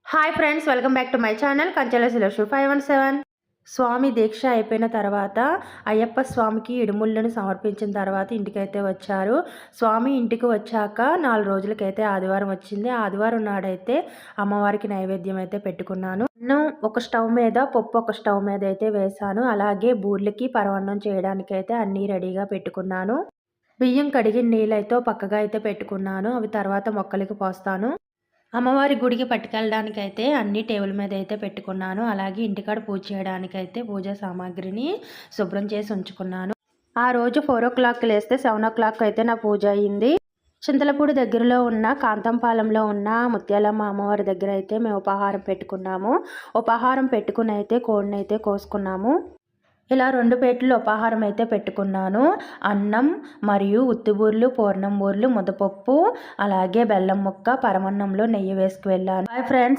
Hi friends, welcome back to my channel కంచెల సులక్షు 517. స్వామి దీక్ష అయిపోయిన తర్వాత అయ్యప్ప స్వామికి ఇడుముళ్ళను సమర్పించిన తర్వాత ఇంటికైతే వచ్చారు. స్వామి ఇంటికి వచ్చాక 4 రోజులకైతే ఆదివారం వచ్చింది. ఆదివారం నాడైతే అమ్మవారికి నైవేద్యం అయితే పెట్టుకున్నాను. అన్నం ఒక స్టవ్ మీద, పప్పు ఒక స్టవ్ మీద అయితే వేశాను. అలాగే బూర్లకి పరవన్నం చేయడానికైతే అన్నీ రెడీగా పెట్టుకున్నాను. బియ్యం కడిగిన నీళ్ళైతే పక్కగా అయితే పెట్టుకున్నాను. అవి తర్వాత మొక్కలకి పోస్తాను. అమ్మవారి గుడికి పట్టుకెళ్ళడానికైతే అన్ని టేబుల్ మీద అయితే పెట్టుకున్నాను. అలాగే ఇంటికాడ పూజ చేయడానికైతే పూజా సామాగ్రిని శుభ్రం చేసి ఉంచుకున్నాను. ఆ రోజు 4:00 లేస్తే 7:00 అయితే నా పూజ అయింది. చింతలపూడి దగ్గరలో ఉన్న కాంతంపాలెంలో ఉన్న ముత్యాలమ్మ అమ్మవారి దగ్గర అయితే మేము ఉపహారం పెట్టుకున్నాము. ఉపహారం పెట్టుకుని అయితే కోడినైతే కోసుకున్నాము. ఇలా 2 ప్లేట్లు ఉపాహారం అయితే పెట్టుకున్నాను. అన్నం మరియు ఉత్తిబూర్లు, పూర్ణం బూర్లు, ముద్దపప్పు, అలాగే బెల్లం ముక్క, పరమన్నంలో నెయ్యి వేసుకు వెళ్ళాను. Hi friends,